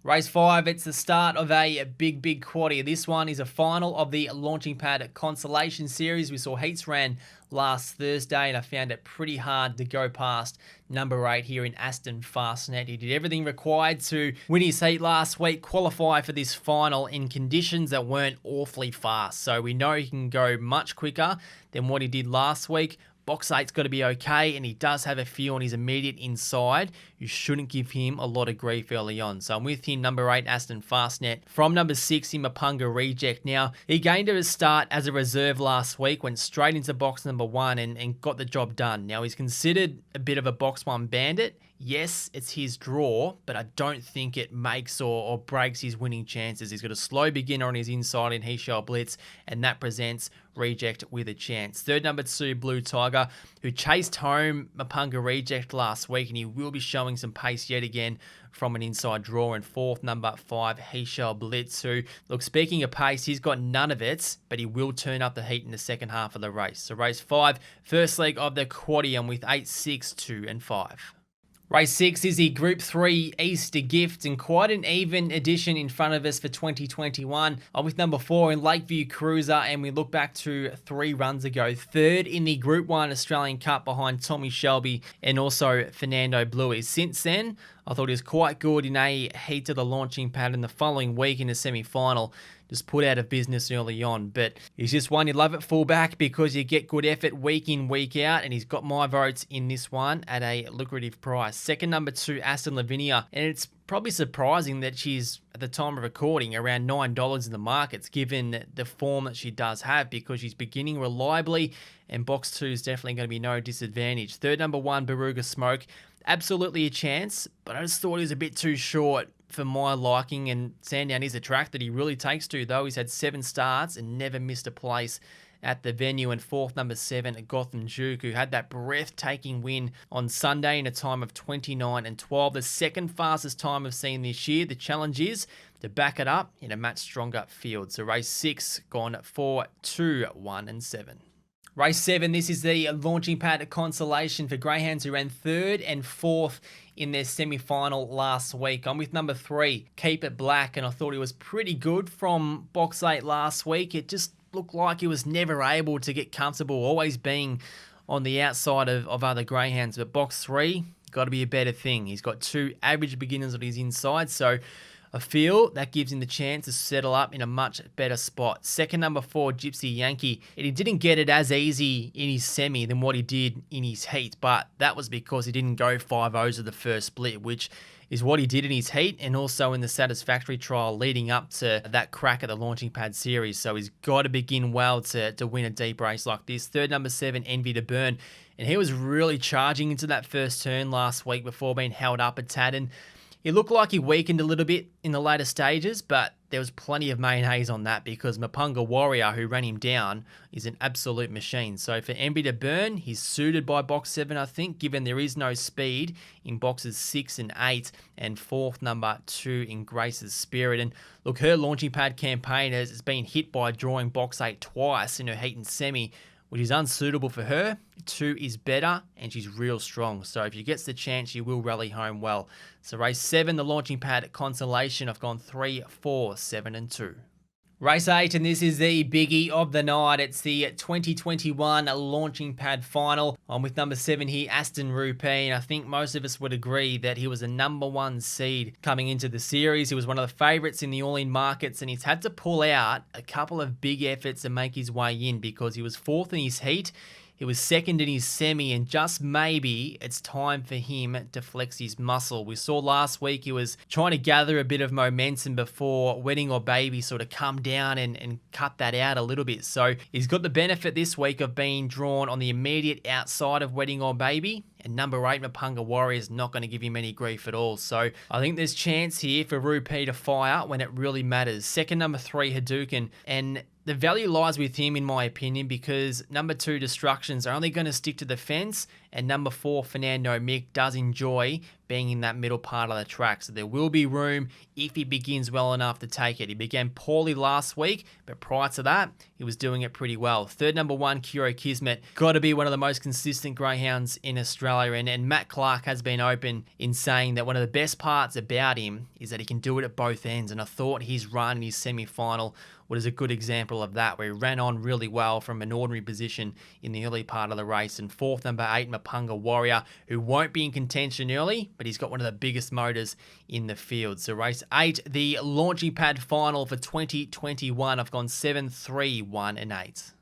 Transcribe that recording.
Race 5, it's the start of a big quaddie. This one is a final of the Launching Pad Consolation Series. We saw heats ran last Thursday, and I found it pretty hard to go past number 8 here in ASTON FASTNET. He did everything required to win his heat last week, qualify for this final in conditions that weren't awfully fast. So we know he can go much quicker than what he did last week. Box 8's got to be okay, and he does have a few on his immediate inside. You shouldn't give him a lot of grief early on. So I'm with him, number 8, ASTON FASTNET. From number 6, in MEPUNGA Reject. Now, he gained a start as a reserve last week, went straight into box number 1 and got the job done. Now, he's considered a bit of a box 1 bandit. Yes, it's his draw, but I don't think it makes or breaks his winning chances. He's got a slow beginner on his inside in BLITZ, and that presents Reject with a chance. Third, number 2, Blue Tiger, who chased home MEPUNGA Reject last week, and he will be showing some pace yet again from an inside draw. And fourth, number 5, BLITZ, who, look, speaking of pace, he's got none of it, but he will turn up the heat in the second half of the race. So race 5, first leg of the quadrium with 8, 6, 2, and 5. Race 6 is the Group 3 Easter Gift, and quite an even edition in front of us for 2021. I'm with number 4 in Lakeview Cruiser, and we look back to 3 runs ago. Third in the Group 1 Australian Cup behind Tommy Shelby and also Fernando Bluey. Since then, I thought he was quite good in a heat of the Launching Pad, in the following week in the semi-final. Just put out of business early on, but he's just one you love at fullback because you get good effort week in, week out, and he's got my votes in this one at a lucrative price. Second, number 2, ASTON LAVINIA, and it's probably surprising that she's, at the time of recording, around $9 in the markets, given the form that she does have, because she's beginning reliably, and box 2 is definitely going to be no disadvantage. Third, number 1, BAROOGA Smoke, absolutely a chance, but I just thought he was a bit too short for my liking, and Sandown is a track that he really takes to, though. He's had 7 starts and never missed a place at the venue. And fourth, number 7, GOTHAM, who had that breathtaking win on Sunday in a time of 29 and 12, the second fastest time I've seen this year. The challenge is to back it up in a much stronger field. So race 6 gone 4, 2, 1, and 7. Race 7, this is the Launching Pad Consolation for greyhounds who ran 3rd and 4th in their semi-final last week. I'm with number 3, Keep It Black, and I thought he was pretty good from box 8 last week. It just looked like he was never able to get comfortable, always being on the outside of other greyhounds. But box 3, got to be a better thing. He's got 2 average beginners on his inside, so I feel that gives him the chance to settle up in a much better spot. Second, number 4, GYPSY Yankee. And he didn't get it as easy in his semi than what he did in his heat, but that was because he didn't go 5-0s of the first split, which is what he did in his heat and also in the satisfactory trial leading up to that crack at the Launching Pad series. So he's got to begin well to win a deep race like this. Third, number 7, Envy to Burn. And he was really charging into that first turn last week before being held up a tad, and it looked like he weakened a little bit in the later stages, but there was plenty of mayonnaise on that because MEPUNGA Warrior, who ran him down, is an absolute machine. So for Envy to Burn, he's suited by box 7, I think, given there is no speed in boxes 6 and 8, and fourth, number 2 in Grace's Spirit. And look, her Launching Pad campaign has been hit by drawing box 8 twice in her heat and semi, which is unsuitable for her. 2 is better, and she's real strong. So if she gets the chance, she will rally home well. So race 7, the Launching Pad Consolation, I've gone 3, 4, 7, and 2. Race 8, and this is the biggie of the night. It's the 2021 Launching Pad Final. I'm with number 7 here, Aston Rupee, and I think most of us would agree that he was a number 1 seed coming into the series. He was one of the favourites in the all-in markets, and he's had to pull out a couple of big efforts to make his way in because he was 4th in his heat. He was 2nd in his semi, and just maybe it's time for him to flex his muscle. We saw last week he was trying to gather a bit of momentum before Wedding or Baby sort of come down and cut that out a little bit. So he's got the benefit this week of being drawn on the immediate outside of Wedding or Baby. And number 8, MEPUNGA Warrior, is not going to give him any grief at all. So I think there's chance here for Rupee to fire when it really matters. Second, number 3, HADOUKEN. And the value lies with him, in my opinion, because number 2, Destructions, are only going to stick to the fence. And number 4, Fernando Mick, does enjoy being in that middle part of the track. So there will be room if he begins well enough to take it. He began poorly last week, but prior to that, he was doing it pretty well. Third number one, KURO Kismet, got to be one of the most consistent greyhounds in Australia. And Matt Clark has been open in saying that one of the best parts about him is that he can do it at both ends. And I thought his run in his semi-final was a good example of that, where he ran on really well from an ordinary position in the early part of the race. And fourth, number 8, MEPUNGA Warrior, who won't be in contention early, but he's got one of the biggest motors in the field. So race 8, the launching pad final for 2021. I've gone 7, 3, 1 and 8.